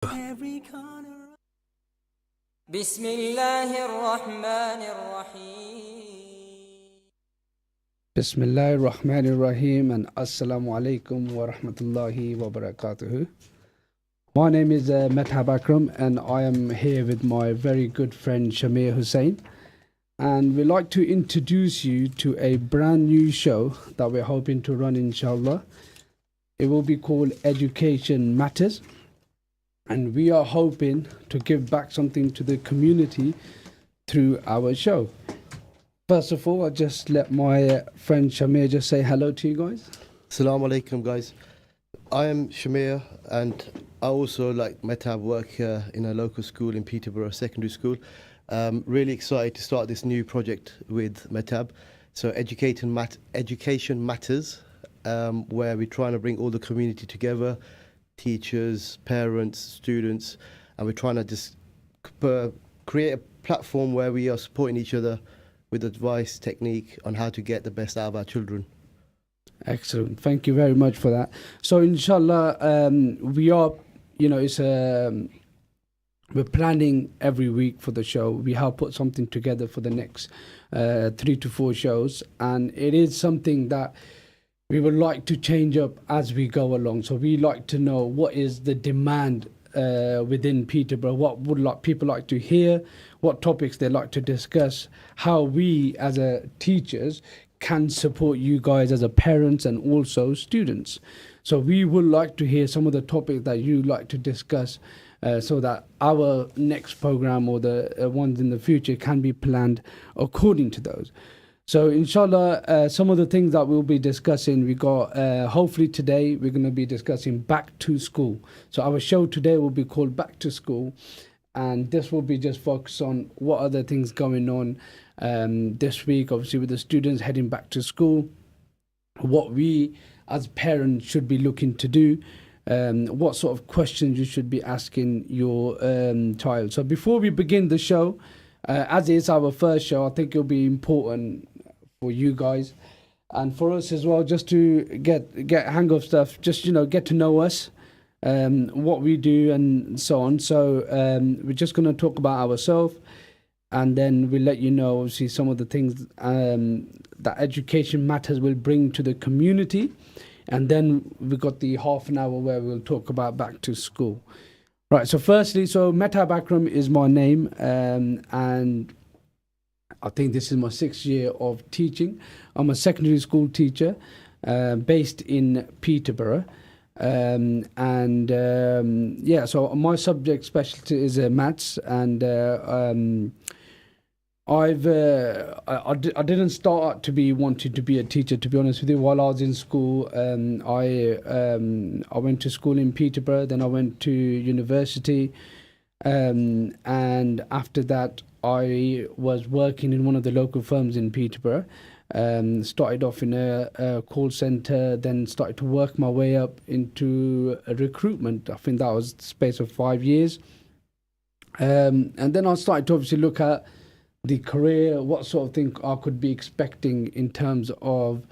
every corner. بسم الله الرحمن الرحيم. Bismillah ar-Rahman ar-Rahim and Assalamu alaikum wa rahmatullahi wa barakatuhu. My name is Mehtab and I am here with my very good friend Shamir Hussain, and we'd like to introduce you to a brand new show that we're hoping to run, inshallah. It will be called Education Matters, and we are hoping to give back something to the community through our show. First of all, I'll just let my friend Shamir just say hello to you guys. Assalamu alaikum, guys. I am Shamir, and I also, like Mehtab, work in a local school in Peterborough Secondary School. Really excited to start this new project with Mehtab. So Education Matters, where we're trying to bring all the community together, teachers, parents, students, and we're trying to just create a platform where we are supporting each other with advice, technique on how to get the best out of our children. Excellent. Thank you very much for that. So inshallah, we are, we're planning every week for the show. We have put something together for the next 3 to 4 shows, and it is something that we would like to change up as we go along. So we like to know what is the demand within Peterborough, what would people like to hear, what topics they like to discuss, how we as teachers can support you guys as parents and also students. So we would like to hear some of the topics that you like to discuss, so that our next program or the ones in the future can be planned according to those. So inshallah, some of the things that we'll be discussing, we got hopefully today we're going to be discussing back to school. So our show today will be called Back to School, and this will be just focused on what other things going on this week, obviously with the students heading back to school, what we as parents should be looking to do, what sort of questions you should be asking your child. So before we begin the show, as it's our first show, I think it'll be important for you guys and for us as well, just to get hang of stuff, just get to know us, what we do and so on. So we're just going to talk about ourselves, and then we'll let you know obviously some of the things that Education Matters will bring to the community, and then we've got the half an hour where we'll talk about back to school. Right, so firstly, Mehtab is my name, and I think this is my 6th year of teaching. I'm a secondary school teacher based in Peterborough. So my subject specialty is maths, and I didn't start to be wanting to be a teacher, to be honest with you. While I was in school, I went to school in Peterborough, then I went to university, and after that I was working in one of the local firms in Peterborough. Started off in a call centre, then started to work my way up into recruitment. I think that was the space of 5 years, and then I started to obviously look at the career, what sort of thing I could be expecting in terms of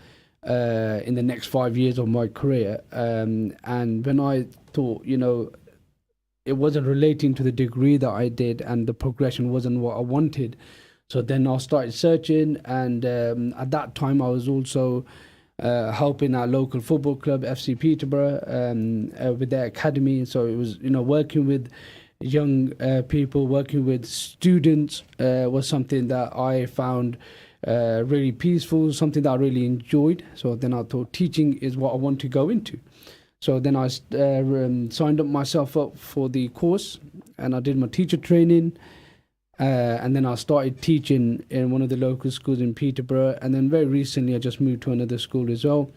in the next 5 years of my career. And when I thought, it wasn't relating to the degree that I did, and the progression wasn't what I wanted. So then I started searching, and at that time I was also helping our local football club, FC Peterborough, with their academy. So it was, working with young people, working with students was something that I found really peaceful, something that I really enjoyed. So then I thought teaching is what I want to go into. So then I signed up myself up for the course, and I did my teacher training, and then I started teaching in one of the local schools in Peterborough, and then very recently I just moved to another school as well.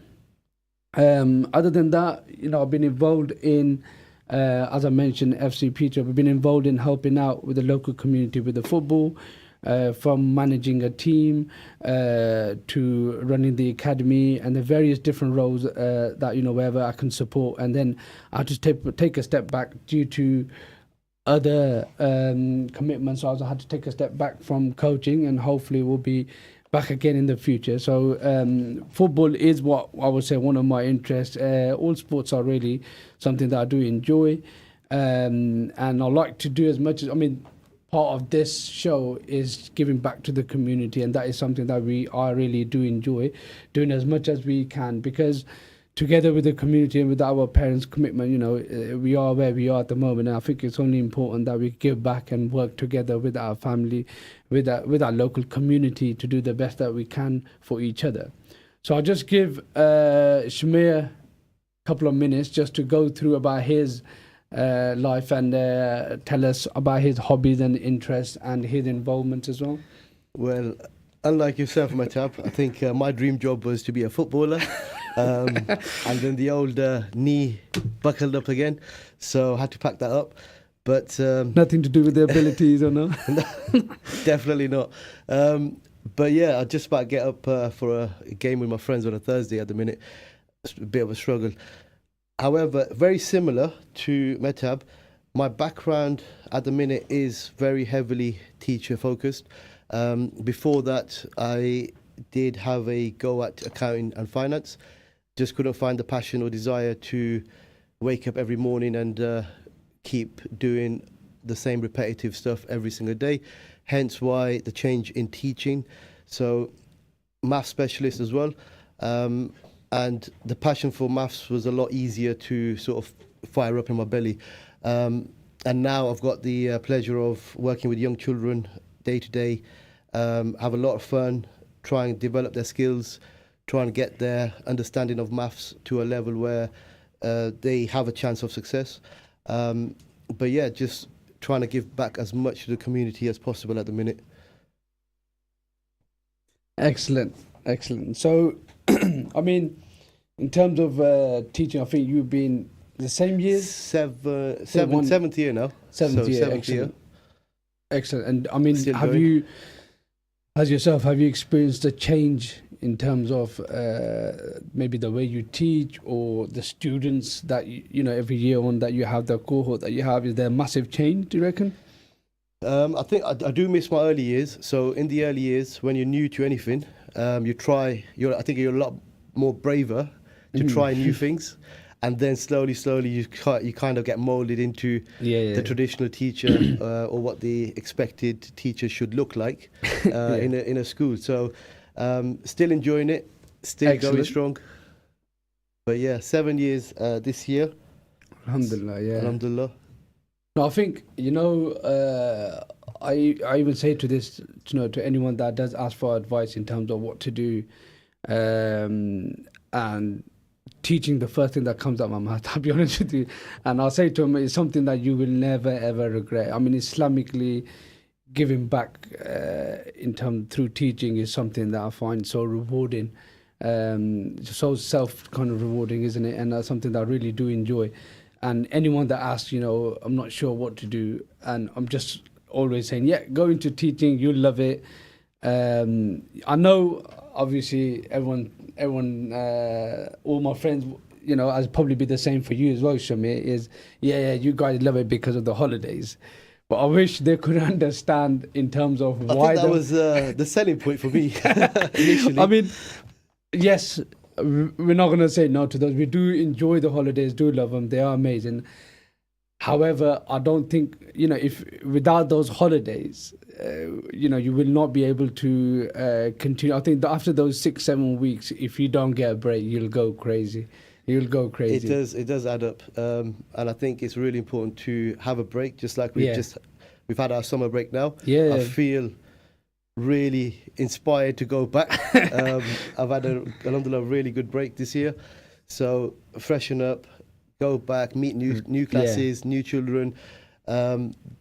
Other than that, I've been involved in, as I mentioned, FC Peterborough. We've been involved in helping out with the local community with the football, from managing a team to running the academy, and the various different roles that wherever I can support. And then I just take a step back due to other commitments. I had to take a step back from coaching, and hopefully we'll be back again in the future. So football is what I would say one of my interests. All sports are really something that I do enjoy. and I like to do as much as, I mean, part of this show is giving back to the community, and that is something that I really do enjoy doing as much as we can, because together with the community and with our parents' commitment, we are where we are at the moment, and I think it's only important that we give back and work together with our family, with our local community, to do the best that we can for each other. So I'll just give Shamir a couple of minutes just to go through about his life and tell us about his hobbies and interests and his involvement as well. Well, unlike yourself, Mehtab, I think my dream job was to be a footballer. And then the old knee buckled up again, so I had to pack that up. But nothing to do with the abilities, or no? Definitely not. But yeah, I just about get up for a game with my friends on a Thursday at the minute. It's a bit of a struggle. However, very similar to Mehtab, my background at the minute is very heavily teacher focused. Before that, I did have a go at accounting and finance. Just couldn't find the passion or desire to wake up every morning and keep doing the same repetitive stuff every single day. Hence why the change in teaching. So math specialist as well. And the passion for maths was a lot easier to sort of fire up in my belly. And now I've got the pleasure of working with young children day to day, have a lot of fun, try and develop their skills, try and get their understanding of maths to a level where they have a chance of success. But yeah, just trying to give back as much to the community as possible at the minute. Excellent. So, I mean, in terms of teaching, I think you've been the same years? Seventh year now. Seventh year, seventh excellent. Excellent. And I mean, Still have going. you, as yourself, have you experienced a change in terms of maybe the way you teach, or the students that, every year on that you have, the cohort that you have? Is there a massive change, do you reckon? I think I do miss my early years. So in the early years, when you're new to anything, I think you're a lot more braver to try new things, and then slowly you kind of get molded into the traditional teacher or what the expected teacher should look like in a school. So still enjoying it, still Excellent. going strong. But yeah, 7 years this year. Alhamdulillah, yeah. Alhamdulillah. No, I think, I even say to this, to anyone that does ask for advice in terms of what to do, and teaching, the first thing that comes up my mouth, I'll be honest with you, and I'll say to them, it's something that you will never ever regret. I mean, Islamically, giving back in terms through teaching is something that I find so rewarding, so self kind of rewarding, isn't it? And that's something that I really do enjoy. And anyone that asks, I'm not sure what to do, and I'm just always saying, go into teaching, you'll love it. I know, obviously, everyone, all my friends, as probably be the same for you as well, Shamir, is, you guys love it because of the holidays. But I wish they could understand in terms of why. I think that was the selling point for me initially. I mean, yes, we're not going to say no to those. We do enjoy the holidays, do love them. They are amazing. However, I don't think, if without those holidays, you will not be able to continue. I think that after those 6-7 weeks, if you don't get a break, you'll go crazy. It does add up. And I think it's really important to have a break, just like we've had our summer break now. Yeah. I feel really inspired to go back. I've had a really good break this year. So freshen up, go back, meet new classes, new children.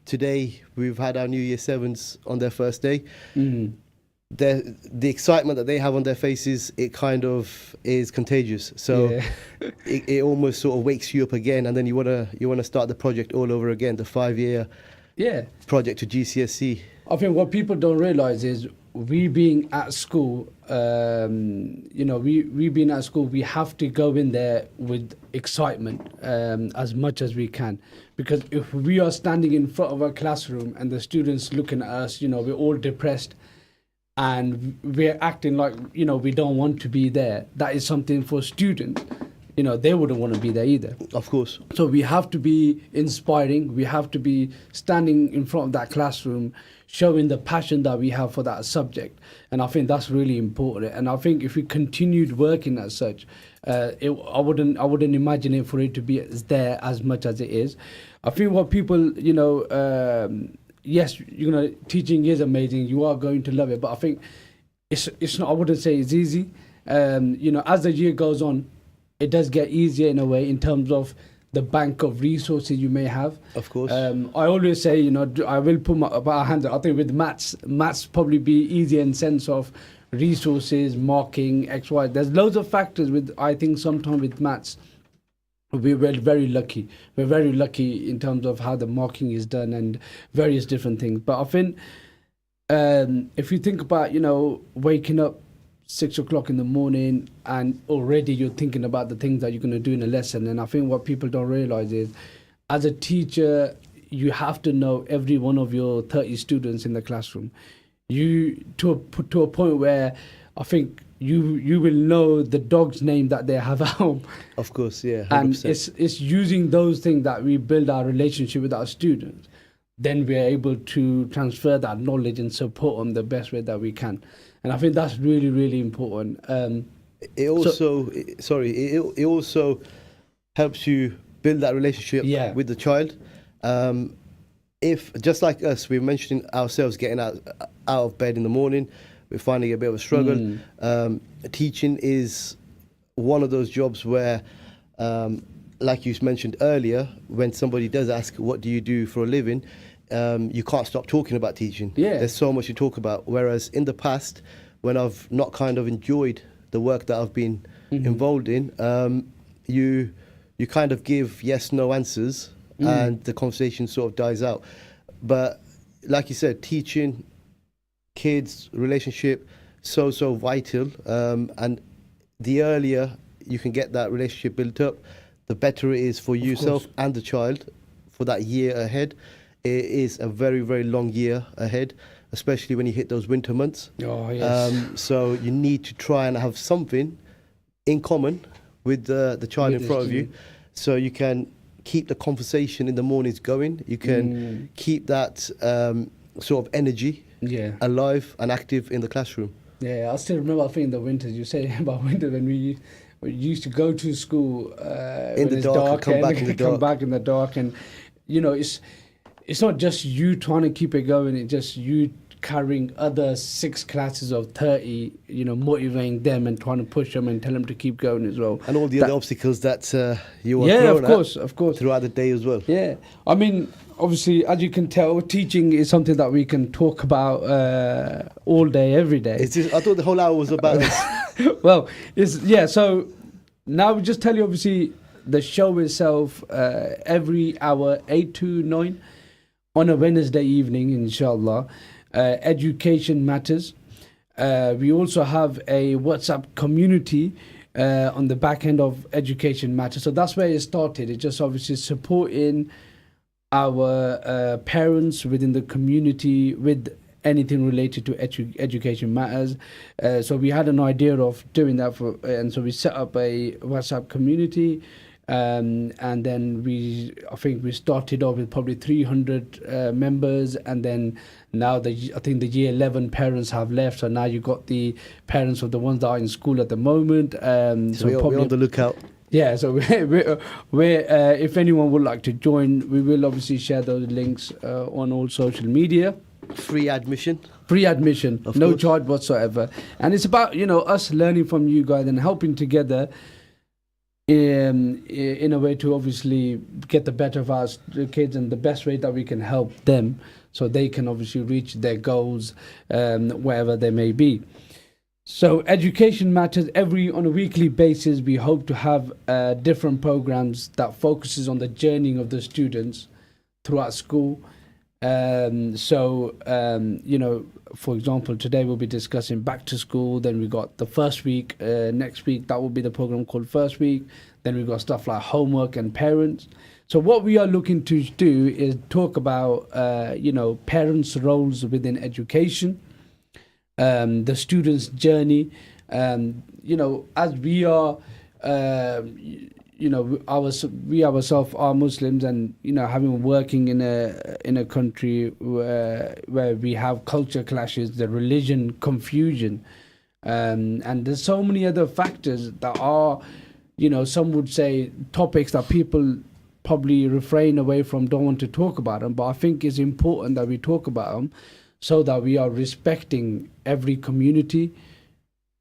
Today we've had our New Year 7s on their first day. The excitement that they have on their faces, it kind of is contagious. So it almost sort of wakes you up again, and then you wanna start the project all over again, the 5-year project to GCSE. I think what people don't realize is we being at school, we being at school, we have to go in there with excitement as much as we can. Because if we are standing in front of a classroom and the students looking at us, we're all depressed and we're acting like, we don't want to be there. That is something for students. they wouldn't want to be there either. Of course. So we have to be inspiring. We have to be standing in front of that classroom, showing the passion that we have for that subject. And I think that's really important. And I think if we continued working as such, I wouldn't imagine it for it to be there as much as it is. I think what people, yes, teaching is amazing. You are going to love it, but I think it's not. I wouldn't say it's easy. As the year goes on, it does get easier in a way in terms of the bank of resources you may have. Of course. I always say, I will put my hands up. I think with maths probably be easier in sense of resources, marking, X, Y. There's loads of factors I think sometimes with maths, we're very lucky. We're very lucky in terms of how the marking is done and various different things. But I think if you think about, waking up 6 o'clock in the morning and already you're thinking about the things that you're going to do in a lesson. And I think what people don't realize is, as a teacher, you have to know every one of your 30 students in the classroom. You to a point where I think you will know the dog's name that they have at home. Of course, yeah. 100%. And it's using those things that we build our relationship with our students. Then we're able to transfer that knowledge and support them the best way that we can. And I think that's really, really important. It also helps you build that relationship with the child. If, just like us, we're mentioning ourselves getting out of bed in the morning, we're finding a bit of a struggle. Teaching is one of those jobs where, like you mentioned earlier, when somebody does ask, what do you do for a living? You can't stop talking about teaching. There's so much to talk about. Whereas in the past, when I've not kind of enjoyed the work that I've been involved in, you kind of give yes, no answers, and the conversation sort of dies out. But like you said, teaching kids, relationship, so vital. And the earlier you can get that relationship built up, the better it is for yourself and the child for that year ahead. It is a very, very long year ahead, especially when you hit those winter months. Oh, yes. So you need to try and have something in common with the child in front of you, so you can keep the conversation in the mornings going. You can keep that sort of energy alive and active in the classroom. Yeah, I still remember, I think in the winters, you say about winter when we used to go to school in the dark, come back in the dark. And, it's not just you trying to keep it going, it's just you carrying other 6 classes of 30, motivating them and trying to push them and tell them to keep going as well. And all the other obstacles that you are thrown of course. throughout the day as well. Yeah. I mean, obviously, as you can tell, teaching is something that we can talk about all day, every day. I thought the whole hour was about this. Well, so now we just tell you, obviously, the show itself, every hour, 8 to 9, on a Wednesday evening, inshallah. Education matters. We also have a WhatsApp community on the back end of Education Matters. So that's where it started. It's just obviously supporting our parents within the community with anything related to Education Matters. So we had an idea of doing that, and so we set up a WhatsApp community. And then I think we started off with probably 300 members, and then now I think the year 11 parents have left, so now you've got the parents of the ones that are in school at the moment. So we're on the lookout. Yeah, so we're if anyone would like to join, we will obviously share those links on all social media. Free admission, no charge whatsoever. And it's about, us learning from you guys and helping together in a way to obviously get the better of our kids, and the best way that we can help them so they can obviously reach their goals, wherever they may be. So Education Matters, on a weekly basis, we hope to have different programs that focuses on the journey of the students throughout school. For example, today we'll be discussing back to school. Then we got the first week. Next week, that will be the program called First Week. Then we've got stuff like homework and parents. So what we are looking to do is talk about, parents' roles within education, the students' journey. As we are we ourselves are Muslims, and having working in a country where we have culture clashes, the religion confusion, and there's so many other factors that are, some would say topics that people probably refrain away from, don't want to talk about them. But I think it's important that we talk about them, so that we are respecting every community,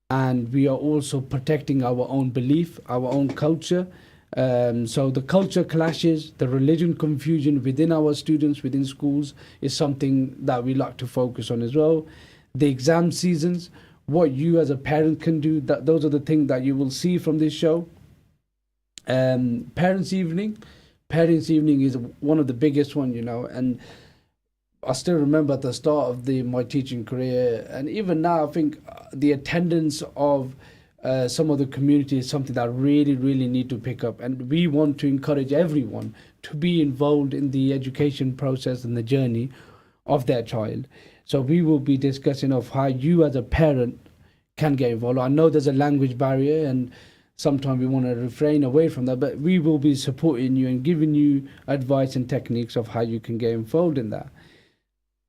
and we are also protecting our own belief, our own culture. So the culture clashes, the religion confusion within our students, within schools, is something that we like to focus on as well. The exam seasons, what you as a parent can do, those are the things that you will see from this show. Parents' evening is one of the biggest one, and I still remember at the start of my teaching career, and even now, I think the attendance of some of the community is something that really, really need to pick up. And we want to encourage everyone to be involved in the education process and the journey of their child. So we will be discussing of how you as a parent can get involved. I know there's a language barrier, and sometimes we want to refrain away from that, but we will be supporting you and giving you advice and techniques of how you can get involved in that.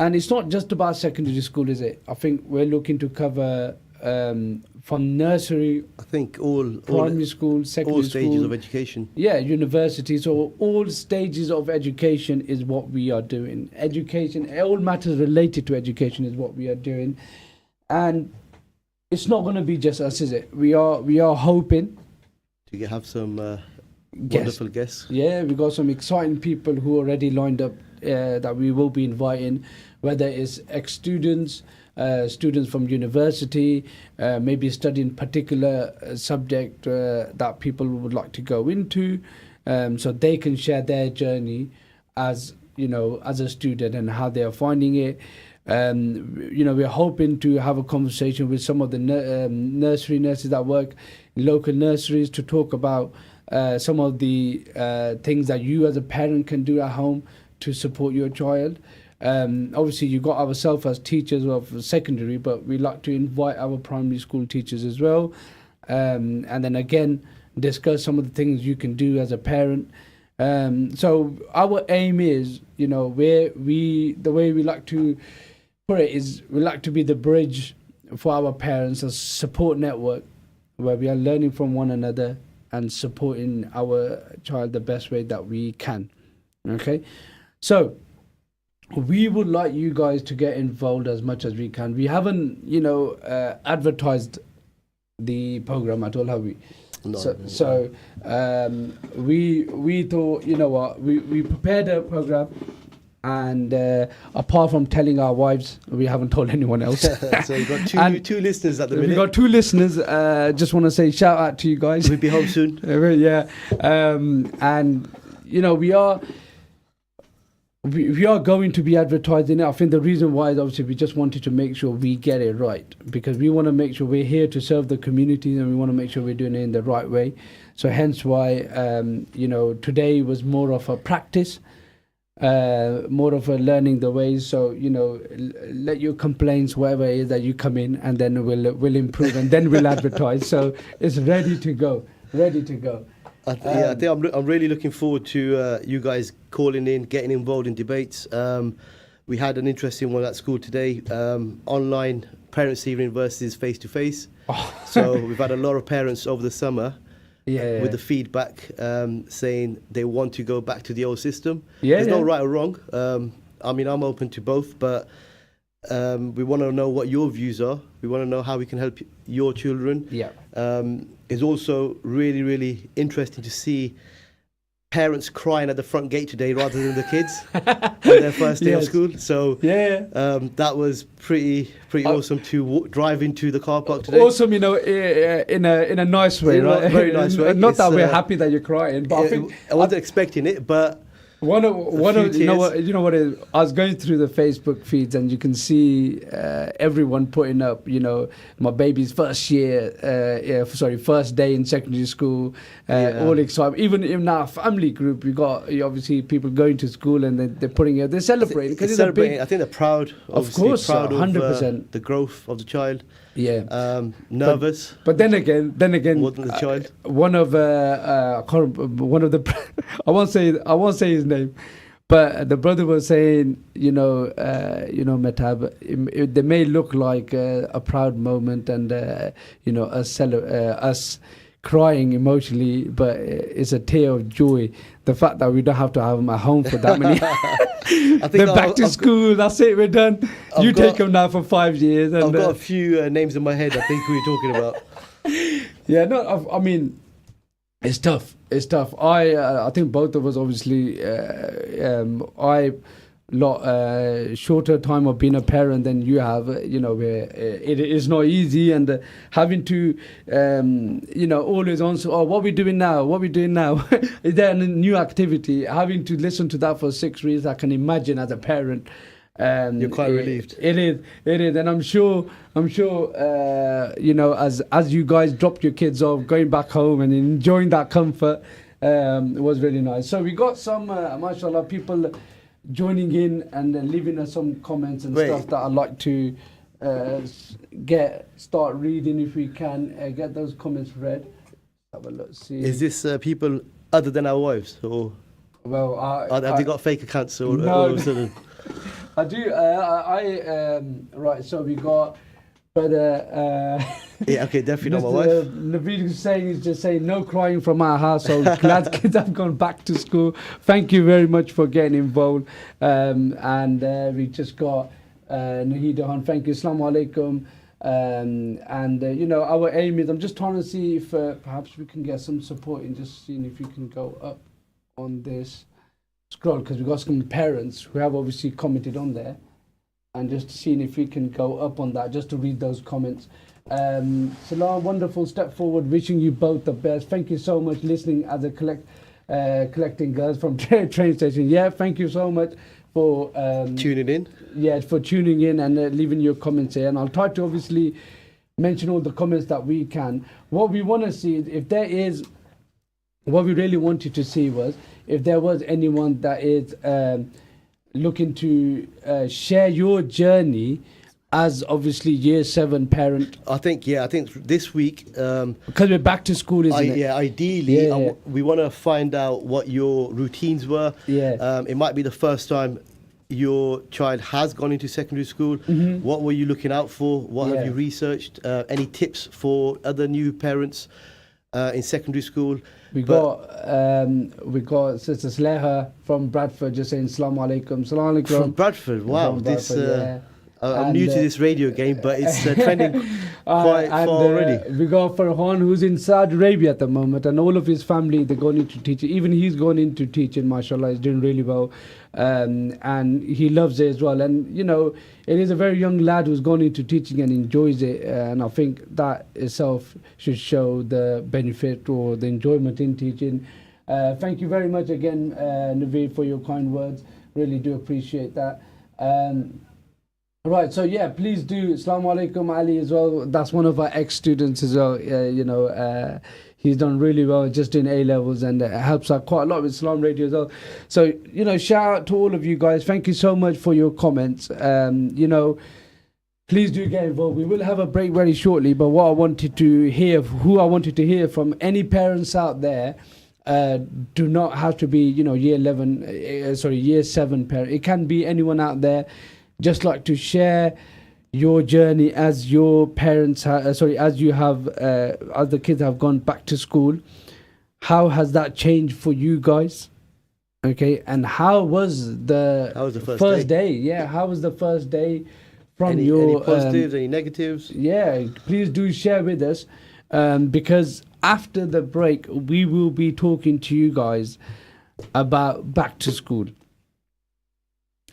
And it's not just about secondary school, is it? I think we're looking to cover from nursery, I think primary school, secondary all stages school, of education. Yeah, university. So all stages of education is what we are doing. Education, all matters related to education is what we are doing. And it's not going to be just us, is it? We are hoping to have some wonderful guests. Yeah, we got some exciting people who are already lined up that we will be inviting, whether it's ex-students, students from university, maybe studying particular subject that people would like to go into, so they can share their journey as a student and how they are finding it. We're hoping to have a conversation with some of the nursery nurses that work in local nurseries to talk about some of the things that you as a parent can do at home to support your child. Obviously, you got ourselves as teachers of secondary, but we like to invite our primary school teachers as well, and then again discuss some of the things you can do as a parent. So our aim is, the way we like to put it is, we like to be the bridge for our parents, a support network where we are learning from one another and supporting our child the best way that we can. Okay, so we would like you guys to get involved as much as we can. We haven't, advertised the program at all, have we? No. So we thought, we prepared a program, and apart from telling our wives, we haven't told anyone else. So you've got two listeners at the minute. We've got two listeners. Just want to say shout out to you guys. We'll be home soon. Yeah. And, we are going to be advertising it. I think the reason why is obviously we just wanted to make sure we get it right, because we want to make sure we're here to serve the community, and we want to make sure we're doing it in the right way. So hence why, today was more of a practice, more of a learning the ways. So, let your complaints, whatever it is that you come in, and then we'll improve, and then we'll advertise. So it's ready to go. I think I'm really looking forward to you guys calling in, getting involved in debates. We had an interesting one at school today, online parents' evening versus face-to-face. Oh. So we've had a lot of parents over the summer with the feedback saying they want to go back to the old system. There's no right or wrong. I'm open to both, but we want to know what your views are. We want to know how we can help your children. It's also really, really interesting to see parents crying at the front gate today rather than the kids on their first day of school. So that was pretty awesome to drive into the car park today. Awesome, in a nice way, right? Very nice way. Not that we're happy that you're crying, but I wasn't expecting it, but One of you know what it is? I was going through the Facebook feeds, and you can see everyone putting up, my baby's first day in secondary school, all excited. Even in our family group, we got obviously people going to school, and they're putting it, they're celebrating because I think they're proud. Of course, proud 100%. of the growth of the child. Nervous. But then again, More than the child. one of the I won't say his name, but the brother was saying, Mehtab, they may look like a proud moment and us crying emotionally, but it's a tear of joy. The fact that we don't have to have them at home for that many. They're back to school. That's it. We're done. You take them now for 5 years. And, I've got a few names in my head. I think who you're talking about. Yeah, no, I mean, it's tough. It's tough. I think both of us, obviously, shorter time of being a parent than you have. It is not easy, and having to, always answer. Oh, what we doing now? What we doing now? Is there a new activity? Having to listen to that for 6 weeks, I can imagine as a parent. You're quite relieved. It is, and I'm sure, as you guys dropped your kids off, going back home and enjoying that comfort, was really nice. So we got some, mashallah, people joining in and leaving us some comments and stuff that I'd like to start reading if we can get those comments read. Have a look. See. Is this people other than our wives, or have they got fake accounts all of a sudden? I do. Right. So we got, yeah. Okay. Definitely not my wife. Naveed Hussain is just saying no crying from our household. Glad kids have gone back to school. Thank you very much for getting involved. And we just got Nahida Han. Thank you. Assalamu alaikum. Our aim is. I'm just trying to see if perhaps we can get some support in just seeing if you can go up on this scroll, because we've got some parents who have obviously commented on there, and just seeing if we can go up on that just to read those comments. Salam, wonderful step forward, wishing you both the best. Thank you so much listening as a collecting girls from train station. Yeah, thank you so much for tuning in. Yeah, for tuning in and leaving your comments here, and I'll try to obviously mention all the comments that we can. What we want to see is if there is, what we really wanted to see was if there was anyone that is looking to share your journey as obviously year 7 parent. I think this week, because we're back to school, isn't it? Yeah, ideally, we want to find out what your routines were. Yeah. It might be the first time your child has gone into secondary school. Mm-hmm. What were you looking out for? What have you researched? Any tips for other new parents in secondary school? We got Sister Sleha from Bradford just saying Assalamu alaikum. Assalamu alaikum. From Bradford, wow. From Bradford, I'm new to this radio game, but it's trending quite far already. We got Farhan, who's in Saudi Arabia at the moment, and all of his family, they're going into teaching. Even he's gone into teaching, mashallah, he's doing really well. And he loves it as well. And, it is a very young lad who's gone into teaching and enjoys it. And I think that itself should show the benefit or the enjoyment in teaching. Thank you very much again, Naveed, for your kind words. Really do appreciate that. Right, so please do. Assalamu alaikum, Ali, as well. That's one of our ex-students as well. He's done really well just doing A-levels, and helps out quite a lot with Islam Radio as well. So, shout out to all of you guys. Thank you so much for your comments. Please do get involved. We will have a break very shortly, but who I wanted to hear from, any parents out there, do not have to be, year 7 parent. It can be anyone out there. Just like to share your journey as your parents, as the kids have gone back to school. How has that changed for you guys? Okay, and how was the first day? Yeah, how was the first day from any positives, any negatives? Yeah, please do share with us, because after the break we will be talking to you guys about back to school,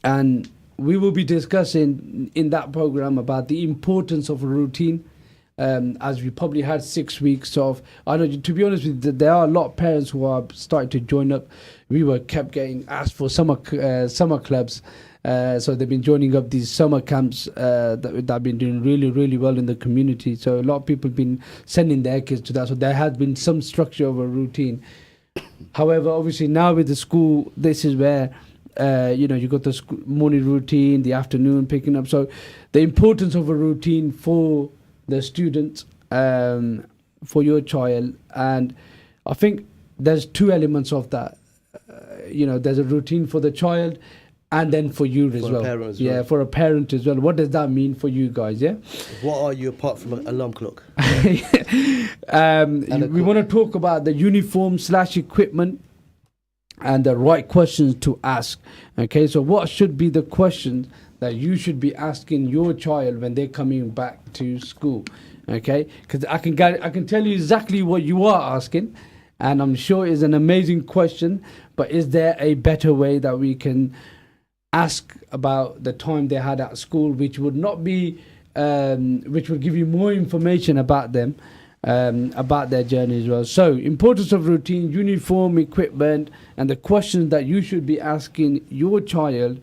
and we will be discussing in that program about the importance of a routine, as we probably had 6 weeks of. I know, to be honest with you, there are a lot of parents who are starting to join up. We kept getting asked for summer clubs, so they've been joining up these summer camps that have been doing really, really well in the community. So a lot of people have been sending their kids to that. So there has been some structure of a routine. However, obviously now with the school, this is where you got the morning routine, the afternoon picking up. So the importance of a routine for the students for your child. And I think there's two elements of that. There's a routine for the child and then for you as well. Yeah, for a parent as well. What does that mean for you guys? Yeah. What are you apart from an alarm clock? We want to talk about the uniform/equipment and the right questions to ask. Okay, so what should be the questions that you should be asking your child when they're coming back to school? Okay, because I can tell you exactly what you are asking, and I'm sure it's an amazing question. But is there a better way that we can ask about the time they had at school, which would not be, which would give you more information about them, about their journey as well? So, importance of routine, uniform, equipment, and the questions that you should be asking your child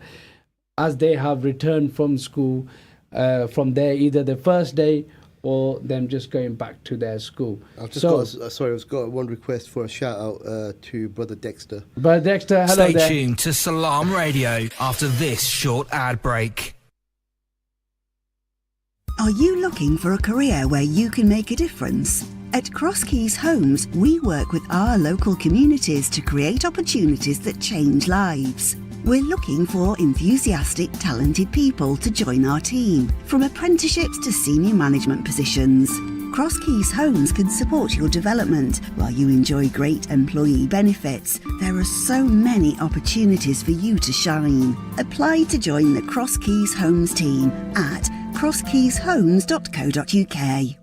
as they have returned from school, from either the first day or them just going back to their school. I've got one request for a shout out to Brother Dexter. Brother Dexter, hello there. Stay tuned to Salam Radio after this short ad break. Are you looking for a career where you can make a difference? At Cross Keys Homes, we work with our local communities to create opportunities that change lives. We're looking for enthusiastic, talented people to join our team, from apprenticeships to senior management positions. Cross Keys Homes can support your development while you enjoy great employee benefits. There are so many opportunities for you to shine. Apply to join the Cross Keys Homes team at crosskeyshomes.co.uk.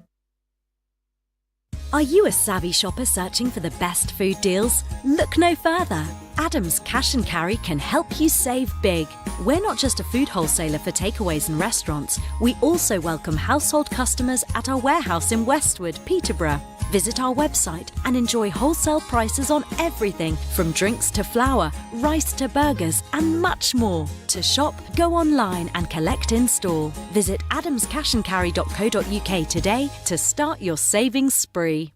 Are you a savvy shopper searching for the best food deals? Look no further. Adams Cash and Carry can help you save big. We're not just a food wholesaler for takeaways and restaurants. We also welcome household customers at our warehouse in Westwood, Peterborough. Visit our website and enjoy wholesale prices on everything from drinks to flour, rice to burgers, and much more. To shop, go online and collect in store. Visit adamscashandcarry.co.uk today to start your savings spree.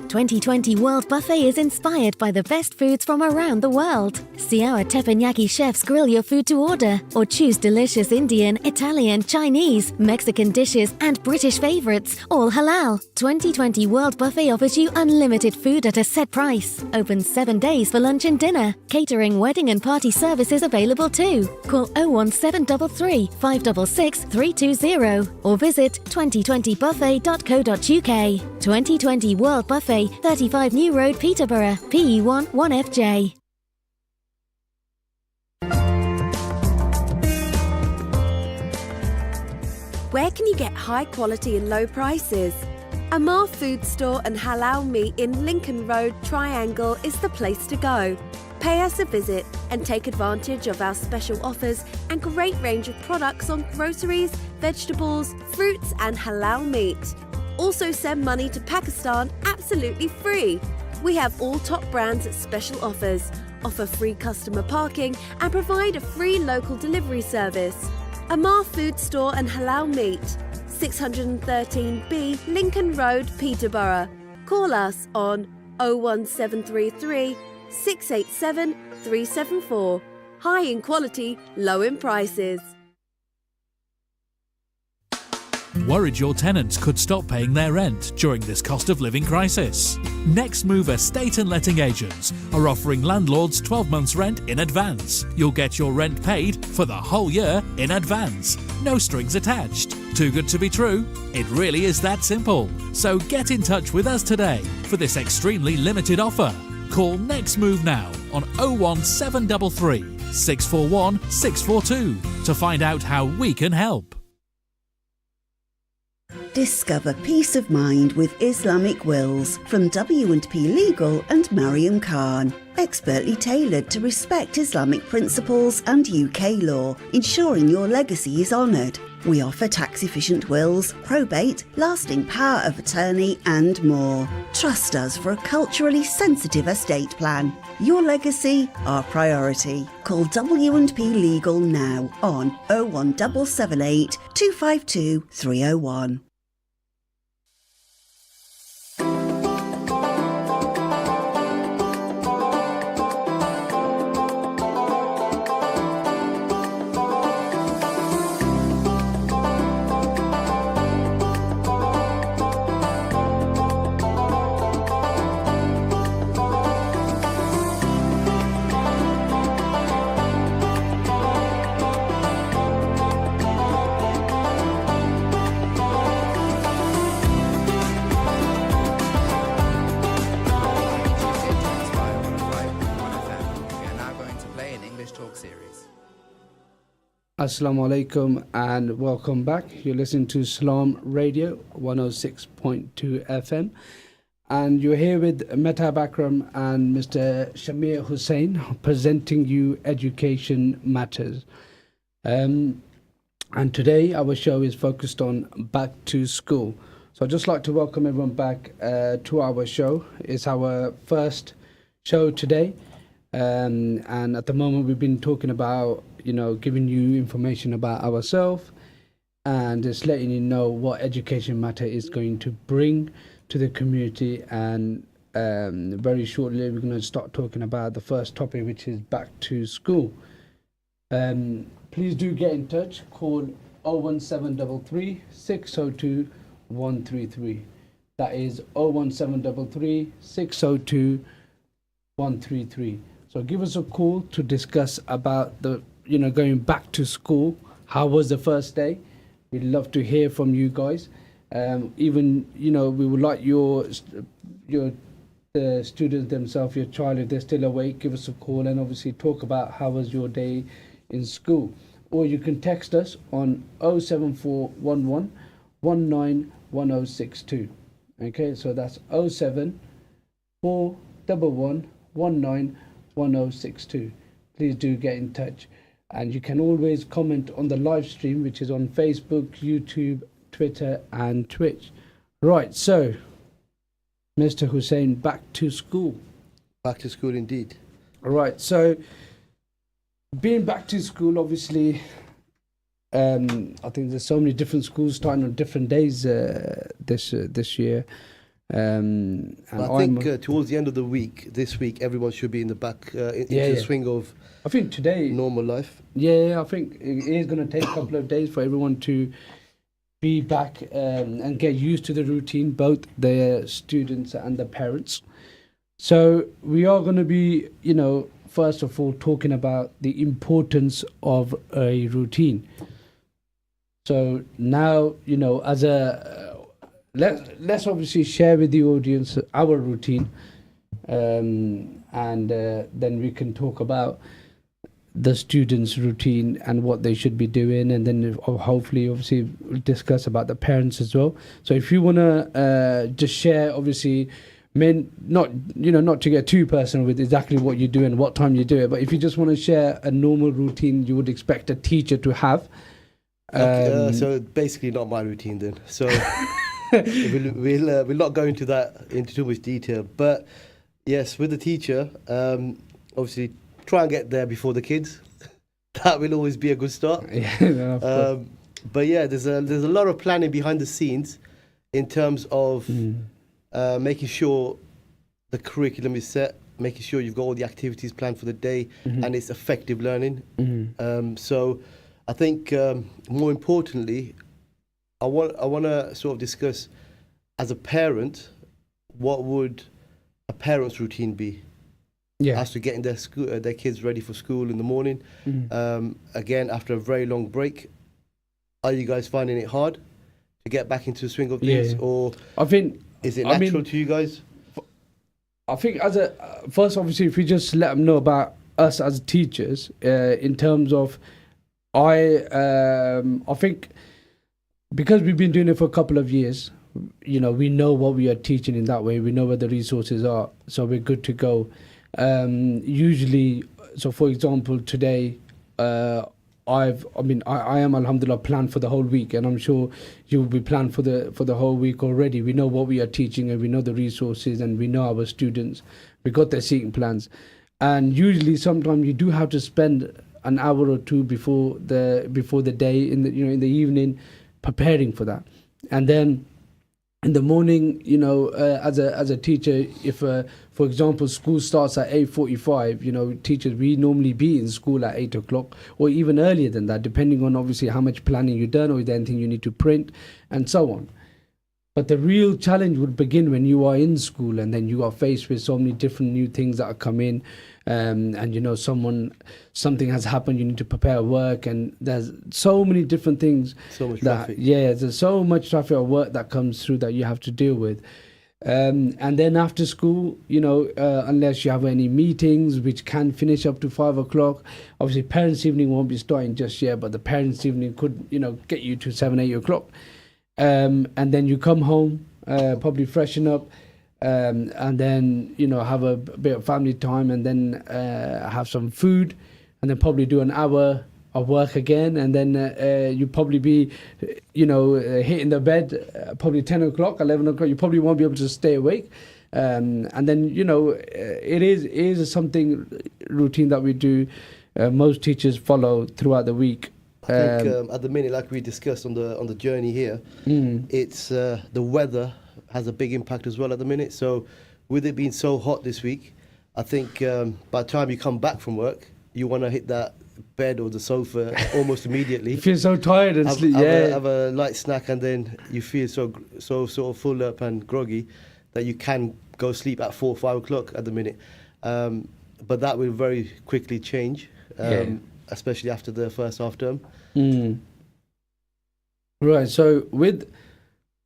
2020 World Buffet is inspired by the best foods from around the world. See our teppanyaki chefs grill your food to order, or choose delicious Indian, Italian, Chinese, Mexican dishes and British favourites, all halal. 2020 World Buffet offers you unlimited food at a set price. Open 7 days for lunch and dinner. Catering, wedding and party services available too. Call 01733 566 320 or visit 2020buffet.co.uk. 2020 World Buffet, 35 New Road, Peterborough, PE1 1FJ. Where can you get high quality and low prices? Amar Food Store and Halal Meat in Lincoln Road, Triangle is the place to go. Pay us a visit and take advantage of our special offers and great range of products on groceries, vegetables, fruits and halal meat. Also send money to Pakistan absolutely free. We have all top brands at special offers, offer free customer parking and provide a free local delivery service. Amar Food Store and Halal Meat, 613B Lincoln Road, Peterborough. Call us on 01733 687 374. High in quality, low in prices. Worried your tenants could stop paying their rent during this cost of living crisis? Next Move Estate and Letting Agents are offering landlords 12 months rent in advance. You'll get your rent paid for the whole year in advance. No strings attached. Too good to be true? It really is that simple. So get in touch with us today for this extremely limited offer. Call Next Move now on 01733 641 642 to find out how we can help. Discover peace of mind with Islamic wills from W&P Legal and Mariam Khan. Expertly tailored to respect Islamic principles and UK law, ensuring your legacy is honoured. We offer tax-efficient wills, probate, lasting power of attorney and more. Trust us for a culturally sensitive estate plan. Your legacy, our priority. Call W&P Legal now on 01778 252 301. talk series. Assalamu alaikum and welcome back. You're listening to Islam Radio 106.2 FM. And you're here with Mehtab Akram and Mr. Shamir Hussain presenting you Education Matters. And today our show is focused on back to school. So I'd just like to welcome everyone back to our show. It's our first show today. And at the moment we've been talking about, giving you information about ourselves and just letting you know what Education Matter is going to bring to the community. And very shortly we're going to start talking about the first topic, which is back to school. Please do get in touch. Call 01733 602 133. That is 01733 602 133. So give us a call to discuss about the going back to school. How was the first day? We'd love to hear from you guys. Even we would like your the students themselves, your child, if they're still awake, give us a call and obviously talk about how was your day in school. Or you can text us on 07411 191062. Okay, so that's 07411 191062. Please do get in touch. And you can always comment on the live stream, which is on Facebook, YouTube, Twitter and Twitch. Right, so Mr. Hussain, back to school. Back to school indeed. All right, so being back to school, obviously, I think there's so many different schools starting on different days this year. And I think towards the end of the week, this week, everyone should be in the back into the swing of I think today normal life. Yeah, I think it is going to take a couple of days for everyone to be back and get used to the routine, both the students and the parents. So we are going to be, first of all, talking about the importance of a routine. So now, as a let's obviously share with the audience our routine, and then we can talk about the students' routine and what they should be doing, and then hopefully obviously we'll discuss about the parents as well. So if you want to just share, obviously not to get too personal with exactly what you do and what time you do it, but if you just want to share a normal routine you would expect a teacher to have. So basically not my routine then. So we'll not go into too much detail, but yes, with the teacher, obviously try and get there before the kids. That will always be a good start. But yeah, there's a lot of planning behind the scenes in terms of making sure the curriculum is set, making sure you've got all the activities planned for the day, and it's effective learning. So I think more importantly, I want to sort of discuss, as a parent, what would a parent's routine be? As to getting their kids ready for school in the morning. Again, after a very long break, are you guys finding it hard to get back into the swing of things, or I think is it natural to you guys? I think first, obviously, if we just let them know about us as teachers, in terms of, I think because we've been doing it for a couple of years, we know what we are teaching in that way. We know where the resources are, so we're good to go. Usually, so for example, today, I am alhamdulillah planned for the whole week, and I'm sure you will be planned for the whole week already. We know what we are teaching, and we know the resources, and we know our students. We got their seating plans, and usually sometimes you do have to spend an hour or two before the day in the evening preparing for that, and then in the morning, as a teacher, if for example school starts at 8:45, teachers, we normally be in school at 8 o'clock or even earlier than that, depending on obviously how much planning you've done, or is there anything you need to print and so on. But the real challenge would begin when you are in school, and then you are faced with so many different new things that are come in, and something has happened, you need to prepare work, and there's so many different things. So much traffic. There's so much traffic or work that comes through that you have to deal with. And then after school, unless you have any meetings which can finish up to 5 o'clock, obviously parents' evening won't be starting just yet, but the parents' evening could, get you to 7, 8 o'clock. And then you come home, probably freshen up, and then, have a bit of family time, and then have some food, and then probably do an hour of work again, and then you probably be, hitting the bed probably 10 o'clock, 11 o'clock. You probably won't be able to stay awake. And then, it is something routine that we do. Most teachers follow throughout the week. I think at the minute, like we discussed on the journey here, it's the weather has a big impact as well at the minute. So with it being so hot this week, I think by the time you come back from work, you want to hit that bed or the sofa almost immediately. You feel so tired and sleep. Have a light snack, and then you feel so sort of full up and groggy that you can go sleep at 4 or 5 o'clock at the minute. But that will very quickly change, especially after the first half term. Right. So with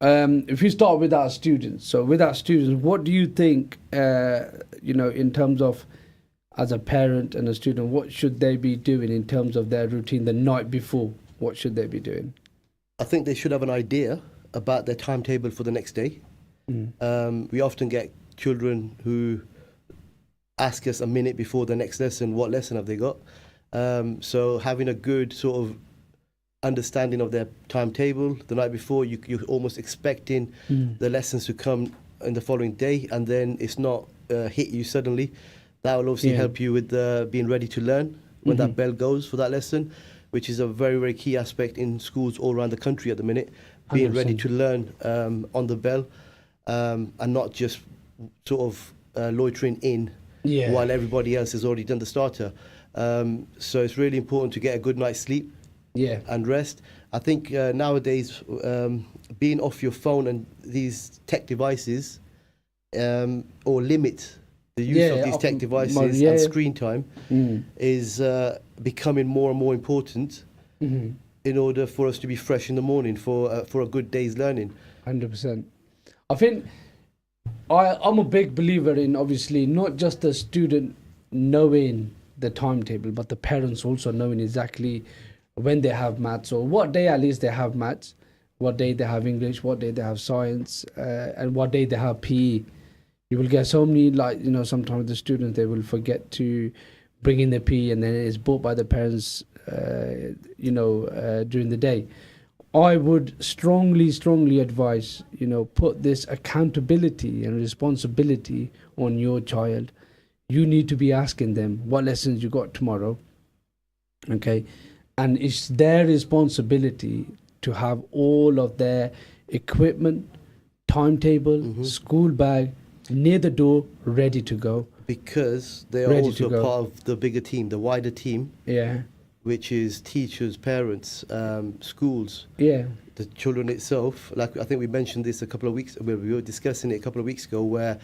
if you start with our students, what do you think? In terms of, as a parent and a student, what should they be doing in terms of their routine the night before? What should they be doing? I think they should have an idea about their timetable for the next day. We often get children who ask us a minute before the next lesson, what lesson have they got? So having a good sort of understanding of their timetable the night before, you're almost expecting the lessons to come in the following day, and then it's not hit you suddenly. That will obviously help you with being ready to learn when that bell goes for that lesson, which is a very, very key aspect in schools all around the country at the minute, being 100%. Ready to learn on the bell, and not just sort of loitering in while everybody else has already done the starter. So it's really important to get a good night's sleep and rest. I think nowadays, being off your phone and these tech devices, or limit the use of these tech devices and screen time is becoming more and more important in order for us to be fresh in the morning for a good day's learning. 100%. I think I'm a big believer in, obviously, not just the student knowing the timetable, but the parents also knowing exactly when they have maths, or what day at least they have maths, what day they have English, what day they have science, and what day they have PE. You will get so many, sometimes the students, they will forget to bring in the PE, and then it's bought by the parents, during the day. I would strongly advise, put this accountability and responsibility on your child. You need to be asking them what lessons you got tomorrow, okay? And it's their responsibility to have all of their equipment, timetable, school bag, near the door, ready to go. Because they are also part of the bigger team, the wider team. Which is teachers, parents, schools. The children itself. Like I think we mentioned this we were discussing it a couple of weeks ago, where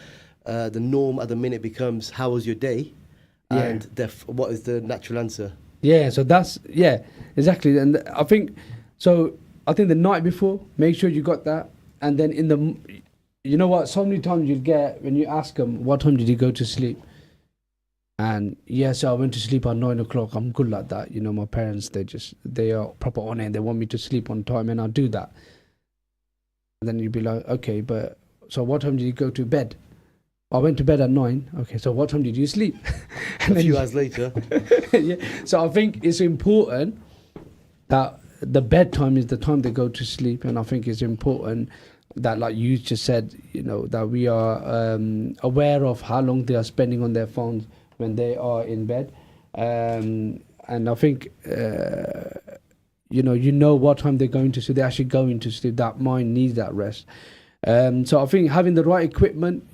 the norm at the minute becomes, how was your day? And what is the natural answer? So that's, exactly. And I think the night before, make sure you got that. And then you know what, so many times you'll get, when you ask them, what time did you go to sleep? And so I went to sleep at 9 o'clock. I'm good like that. My parents, they are proper on it. They want me to sleep on time, and I'll do that. And then you'd be like, okay, but so what time did you go to bed? I went to bed at 9. Okay, so what time did you sleep? A few hours later. So I think it's important that the bedtime is the time they go to sleep, and I think it's important that, like you just said, that we are aware of how long they are spending on their phones when they are in bed, and I think what time they're going to sleep. They're actually going to sleep. That mind needs that rest. So I think having the right equipment,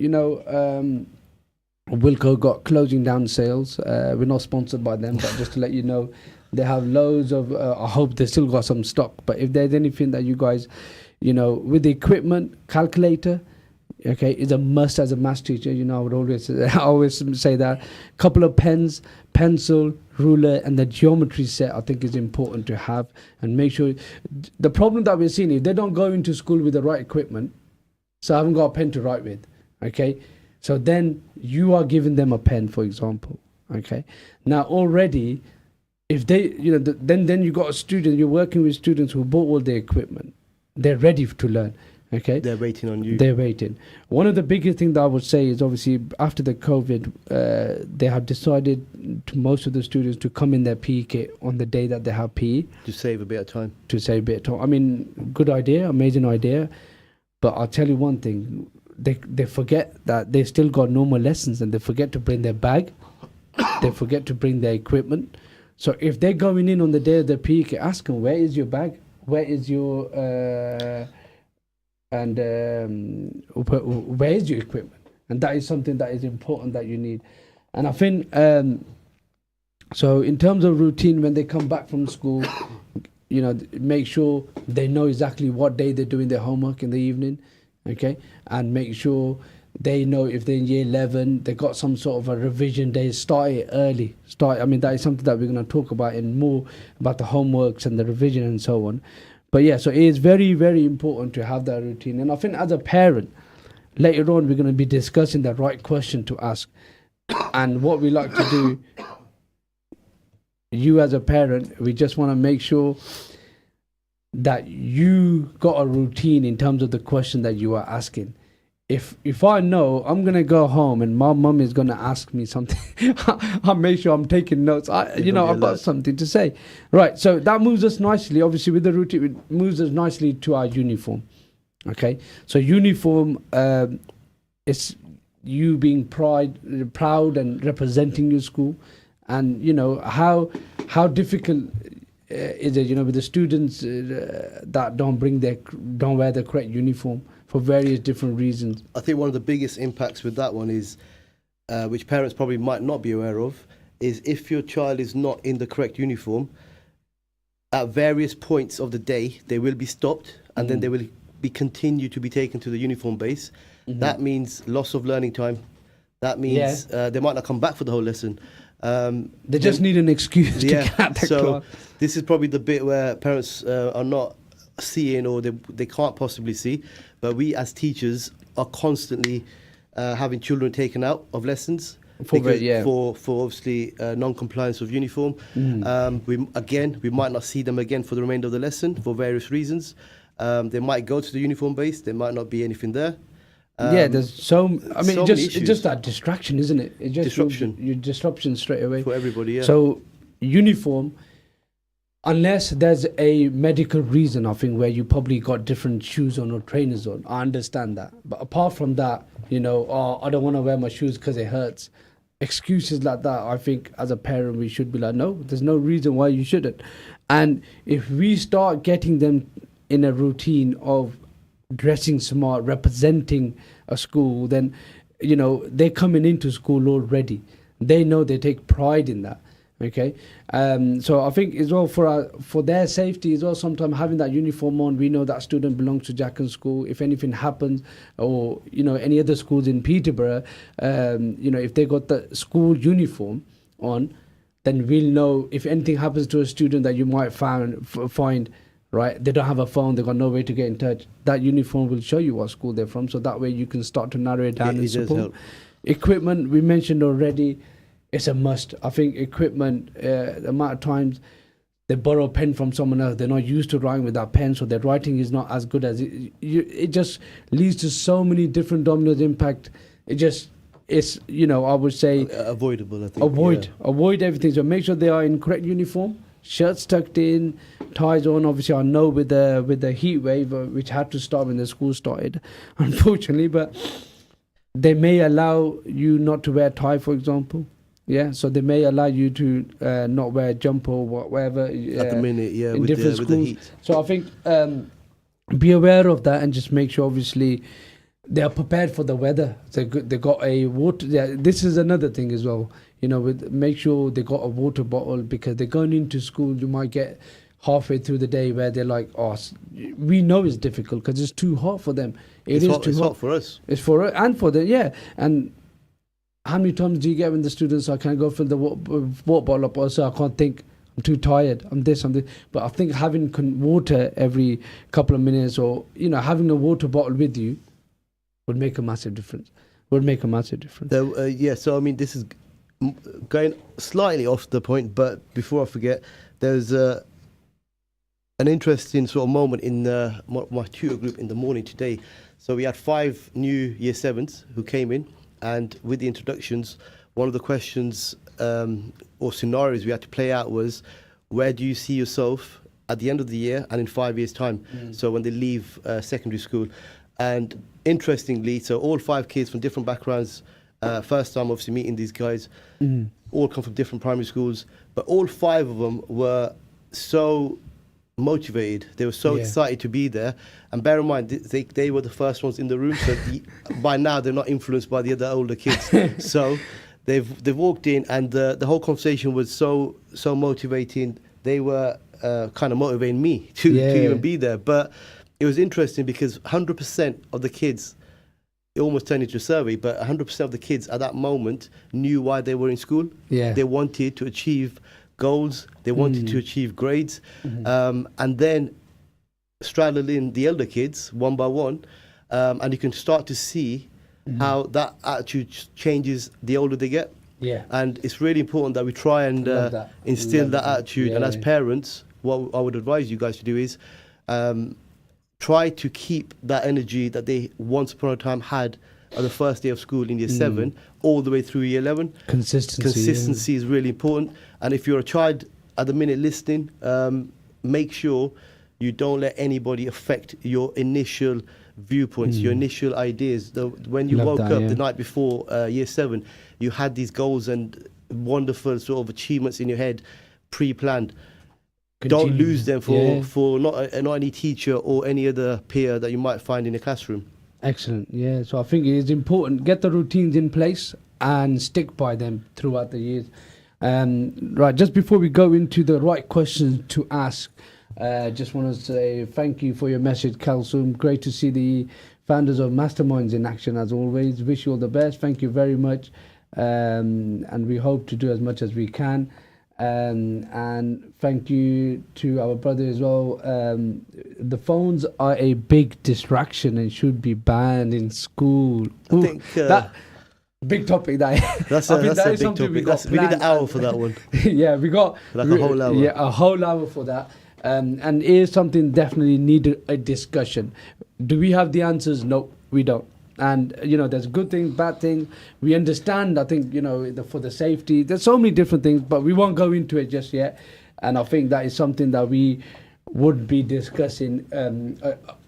Wilco got closing down sales. We're not sponsored by them, but just to let you know, they have loads of, I hope they still got some stock, but if there's anything that you guys, with the equipment, calculator, okay, is a must as a maths teacher. I would always say that. Couple of pens, pencil, ruler, and the geometry set, I think, is important to have. And make sure, the problem that we're seeing, if they don't go into school with the right equipment, so I haven't got a pen to write with. Okay, so then you are giving them a pen, for example. Okay, now already, if they, then you got a student. You're working with students who bought all the equipment. They're ready to learn. Okay, They're waiting on you. they're waiting. One of the biggest things that I would say is obviously after the COVID, they have decided to most of the students to come in their PE kit on the day that they have PE. To save a bit of time. To save a bit of time. I mean, good idea, amazing idea. But I'll tell you one thing, they forget that they still got normal lessons, and they forget to bring their bag. They forget to bring their equipment. So if they're going in on the day of the PE kit, ask them, where is your bag? Where is your... where is your equipment? And that is something that is important that you need. And I think so in terms of routine, when they come back from school, make sure they know exactly what day they're doing their homework in the evening, okay, and make sure they know if they're in year 11 they got some sort of a revision day. Start it early. That is something that we're going to talk about in more about the homeworks and the revision and so on. But yeah, so it is very, very important to have that routine. And I think as a parent, later on, we're going to be discussing the right question to ask. And what we like to do, you as a parent, we just want to make sure that you got a routine in terms of the question that you are asking. If I know I'm going to go home and my mum is going to ask me something, I'll make sure I'm taking notes. I've got something to say. Right, so that moves us nicely. Obviously, with the routine, it moves us nicely to our uniform. Okay, so uniform is you being proud and representing your school. And, how difficult is it, with the students that don't wear the correct uniform for various different reasons. I think one of the biggest impacts with that one is, which parents probably might not be aware of, is if your child is not in the correct uniform, at various points of the day, they will be stopped and then they will be continued to be taken to the uniform base. Mm-hmm. That means loss of learning time. That means they might not come back for the whole lesson. They just need an excuse to get out the class. This is probably the bit where parents are not seeing, or they can't possibly see, but we as teachers are constantly having children taken out of lessons for obviously non-compliance of uniform. We might not see them again for the remainder of the lesson for various reasons. They might go to the uniform base, there might not be anything there. There's just that distraction, isn't it? It just disruption straight away for everybody. Yeah. So uniform, unless there's a medical reason, I think, where you probably got different shoes on or trainers on, I understand that. But apart from that, I don't want to wear my shoes because it hurts. Excuses like that, I think as a parent we should be like, no, there's no reason why you shouldn't. And if we start getting them in a routine of dressing smart, representing a school, then they're coming into school already. They know, they take pride in that. Okay, so I think as well for their safety as well, sometimes having that uniform on, we know that student belongs to Jackan School. If anything happens, or any other schools in Peterborough, if they got the school uniform on, then we'll know if anything happens to a student that you might find right, they don't have a phone, they got no way to get in touch. That uniform will show you what school they're from, so that way you can start to narrow it down and support. Equipment we mentioned already. It's a must. I think equipment, the amount of times they borrow a pen from someone else, they're not used to writing with that pen, so their writing is not as good as it. It just leads to so many different dominoes impact. It's I would say avoidable. I think avoid everything. So make sure they are in correct uniform, shirts tucked in, ties on. Obviously, I know with the heat wave, which had to start when the school started, unfortunately, but they may allow you not to wear a tie, for example. Yeah, so they may allow you to not wear a jumper or whatever. At the minute, in with different schools. The heat. So I think be aware of that and just make sure, obviously, they are prepared for the weather. They got a water. Yeah, this is another thing as well. Make sure they got a water bottle, because they're going into school. You might get halfway through the day where they're like, "Oh, we know it's difficult because it's too hot for them. It's hot for us. It's for us and for them. Yeah, and how many times do you get when the students are, can I go fill the water bottle up? Also, I can't think. I'm too tired. I'm this. But I think having water every couple of minutes, or having a water bottle with you, would make a massive difference. Would make a massive difference. Yeah, so I mean, this is going slightly off the point, but before I forget, there's an interesting sort of moment in my tutor group in the morning today. So we had 5 new year 7s who came in, and with the introductions, one of the questions or scenarios we had to play out was, where do you see yourself at the end of the year and in 5 years' time? So when they leave secondary school. And interestingly, so all 5 kids from different backgrounds, first time obviously meeting these guys, all come from different primary schools, but all 5 of them were so motivated. They were so excited to be there. And bear in mind, they were the first ones in the room, so by now they're not influenced by the other older kids. So they've walked in, and the whole conversation was so motivating. They were kind of motivating me to even be there. But it was interesting because 100% of the kids, it almost turned into a survey, but 100% of the kids at that moment knew why they were in school. Yeah. They wanted to achieve goals. They wanted to achieve grades. And then straddle in the elder kids one by one. And you can start to see how that attitude changes the older they get. Yeah. And it's really important that we try and instill that attitude. And as parents, what I would advise you guys to do is try to keep that energy that they once upon a time had on the first day of school in year 7 all the way through year 11. Consistency is really important. And if you're a child at the minute listening, make sure you don't let anybody affect your initial viewpoints, your initial ideas. When you woke up the night before year 7, you had these goals and wonderful sort of achievements in your head, pre-planned. Don't lose them for not any teacher or any other peer that you might find in a classroom. Excellent. Yeah. So I think it is important, get the routines in place and stick by them throughout the years. Right. Just before we go into the right questions to ask, just want to say thank you for your message, Kalsum. Great to see the founders of Masterminds in action as always. Wish you all the best. Thank you very much. And we hope to do as much as we can. And thank you to our brother as well. The phones are a big distraction and should be banned in school. I think that big topic. That's a big topic. We need an hour for that one. Yeah, we got like a whole hour. Yeah, a whole hour for that. And it is something definitely needed a discussion. Do we have the answers? No, we don't. And, there's good things, bad things. We understand, I think, for the safety. There's so many different things, but we won't go into it just yet. And I think that is something that we would be discussing.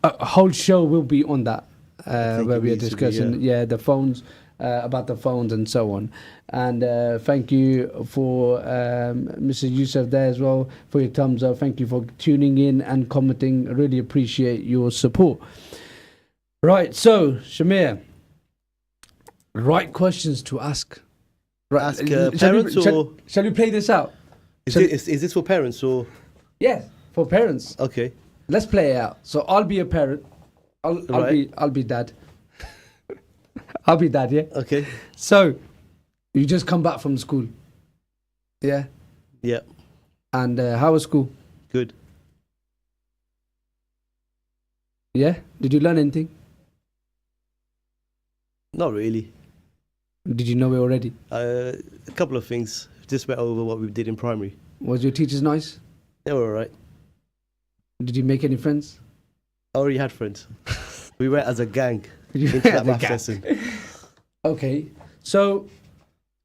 A whole show will be on that, where we are discussing, the phones, about the phones and so on. And thank you for Mr. Youssef there as well, for your thumbs up. Thank you for tuning in and commenting. I really appreciate your support. Right, so Shamir, right questions to ask. Right, ask parents shall we play this out? Is this for parents or? Yes, for parents. Okay. Let's play it out. So I'll be a parent. I'll be dad. I'll be dad, yeah? Okay. So you just come back from school. Yeah? Yeah. And how was school? Good. Yeah? Did you learn anything? Not really. Did you know it already? A couple of things. Just went over what we did in primary. Was your teachers nice? They were alright. Did you make any friends? I already had friends. We went as a gang into that math lesson. Okay. So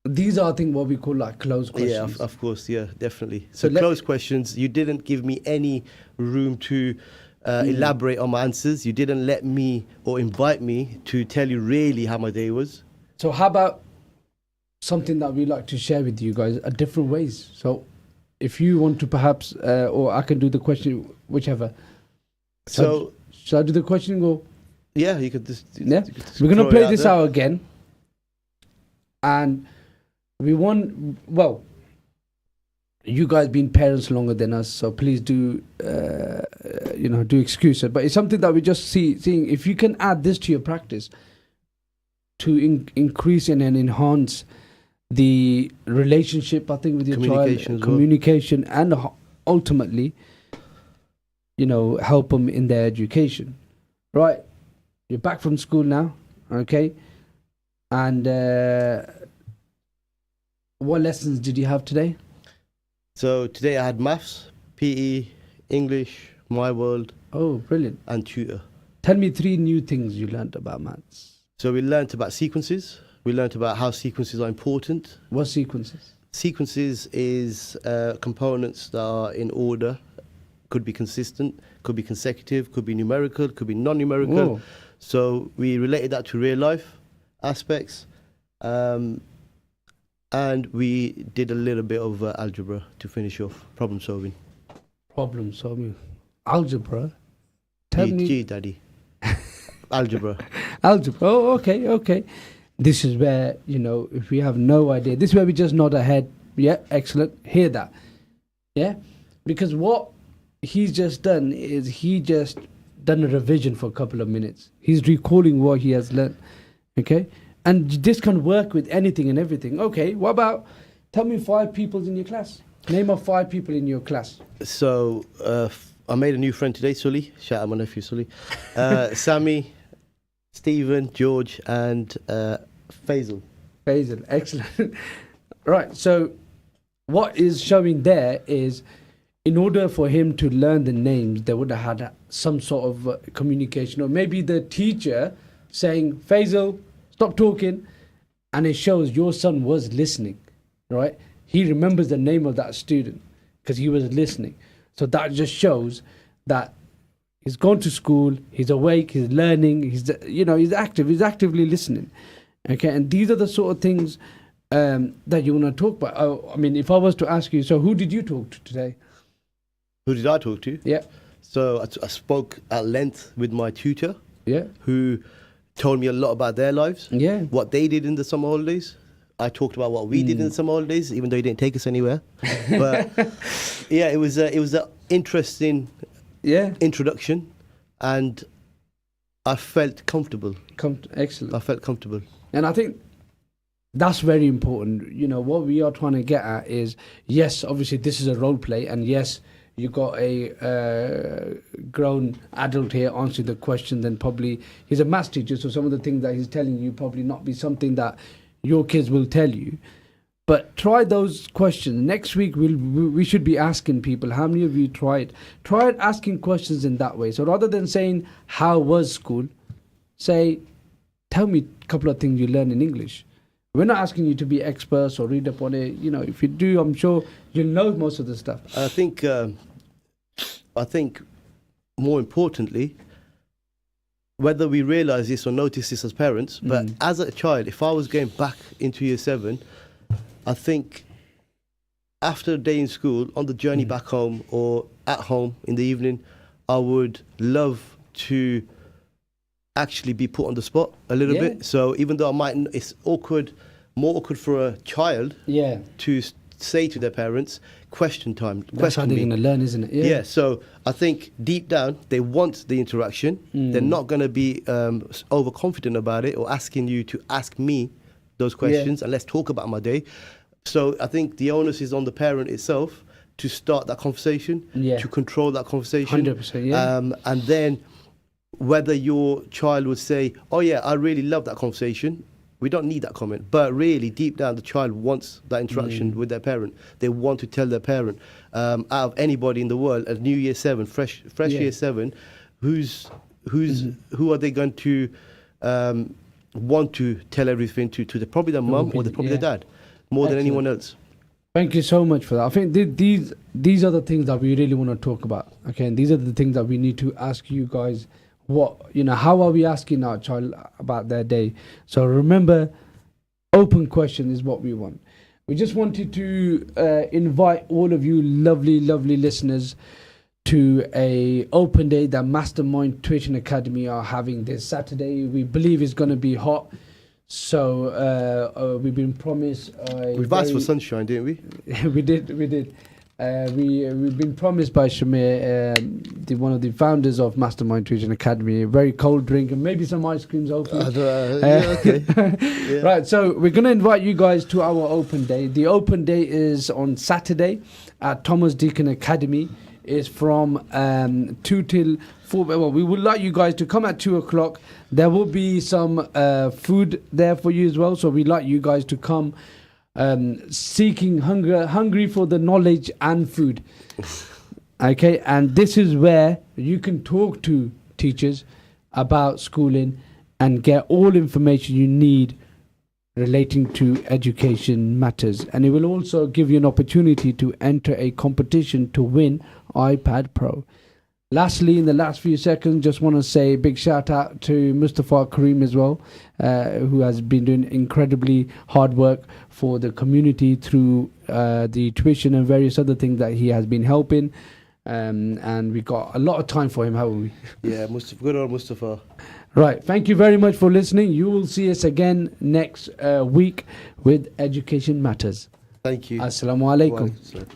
these are, I think, what we call like closed questions. Yeah, of course. Yeah, definitely. So closed questions. You didn't give me any room to elaborate on my answers. You didn't let me or invite me to tell you really how my day was. So how about something that we like to share with you guys, different ways? So if you want to perhaps, or I can do the question, whichever. So shall I do the question or? Yeah, you could just. Yeah, we're gonna play this out again, and we want. Well, you guys been parents longer than us, so please do, do excuse it. But it's something that we just seeing. If you can add this to your practice, to increase and enhance the relationship, I think, with your child, communication, and ultimately, help them in their education. Right, you're back from school now. Okay. And what lessons did you have today? So today I had maths, PE, English, my world. Oh, brilliant. And tutor. Tell me 3 new things you learned about maths. So we learnt about sequences. We learnt about how sequences are important. What sequences? Sequences is components that are in order. Could be consistent, could be consecutive, could be numerical, could be non-numerical. Whoa. So we related that to real life aspects. And we did a little bit of algebra to finish off, problem solving. Problem solving. Algebra? Tell me. G, daddy. Algebra. Algebra. Oh, okay. This is where, if we have no idea, this is where we just nod our head. Yeah, excellent. Hear that. Yeah? Because what he's just done is he just done a revision for a couple of minutes. He's recalling what he has learned. Okay? And this can work with anything and everything. Okay, what about, tell me 5 people in your class. Name of 5 people in your class. So, I made a new friend today, Sully. Shout out my nephew, Sully. Sammy, Stephen, George, and Faisal. Faisal, excellent. Right, so what is showing there is in order for him to learn the names, they would have had some sort of communication, or maybe the teacher saying, Faisal, stop talking, and it shows your son was listening, right? He remembers the name of that student because he was listening. So that just shows that he's gone to school, he's awake, he's learning, he's active, he's actively listening. Okay, and these are the sort of things that you want to talk about. I mean, if I was to ask you, so who did you talk to today? Who did I talk to? Yeah. So I spoke at length with my tutor. Yeah. Who told me a lot about their lives. Yeah. What they did in the summer holidays. I talked about what we did in the summer holidays, even though he didn't take us anywhere. But yeah, it was an interesting introduction, and I felt comfortable. Excellent. I felt comfortable. And I think that's very important. What we are trying to get at is, yes, obviously this is a role play, and yes, you got a grown adult here answering the question, then probably he's a maths teacher, so some of the things that he's telling you probably not be something that your kids will tell you. But try those questions. Next week we should be asking people, how many of you tried asking questions in that way. So rather than saying, how was school, say, tell me a couple of things you learned in English. We're not asking you to be experts or read up on it. If you do, I'm sure you'll know most of the stuff. I think more importantly, whether we realize this or notice this as parents, but as a child, if I was going back into year 7, I think after a day in school, on the journey back home or at home in the evening, I would love to actually be put on the spot a little bit. So even though it's awkward, more awkward for a child to say to their parents, question time. That's how they're going to learn, isn't it? Yeah, so I think deep down, they want the interaction. They're not going to be overconfident about it or asking you to ask me those questions and let's talk about my day. So I think the onus is on the parent itself to start that conversation, to control that conversation. 100%, yeah. And then whether your child would say, oh yeah, I really love that conversation, we don't need that comment. But really, deep down, the child wants that interaction with their parent. They want to tell their parent. Out of anybody in the world, a new year 7, fresh year 7, who are they going to want to tell everything to? Probably their mum or probably their dad, more than anyone else. Thank you so much for that. I think these are the things that we really want to talk about. Okay, and these are the things that we need to ask you guys. How are we asking our child about their day? So remember, open question is what we want. We just wanted to invite all of you lovely listeners to a open day that Mastermind Tuition Academy are having this Saturday. We believe it's going to be hot. So we've been promised... We've asked for sunshine, didn't we? We did. We've been promised by Shamir, one of the founders of Mastermind Tuition Academy, a very cold drink and maybe some ice creams open. Okay. Yeah. Right, so we're going to invite you guys to our open day. The open day is on Saturday at Thomas Deacon Academy is from 2 till 4. Well, we would like you guys to come at 2 o'clock. There will be some food there for you as well. So we'd like you guys to come hungry for the knowledge and food. Okay, and this is where you can talk to teachers about schooling and get all information you need relating to education matters. And it will also give you an opportunity to enter a competition to win iPad Pro. Lastly, in the last few seconds, just want to say a big shout out to Mustafa Kareem as well, who has been doing incredibly hard work for the community through the tuition and various other things that he has been helping. And we got a lot of time for him, haven't we? Yeah, Mustafa, good old Mustafa. Right, thank you very much for listening. You will see us again next week with Education Matters. Thank you. Assalamu alaikum.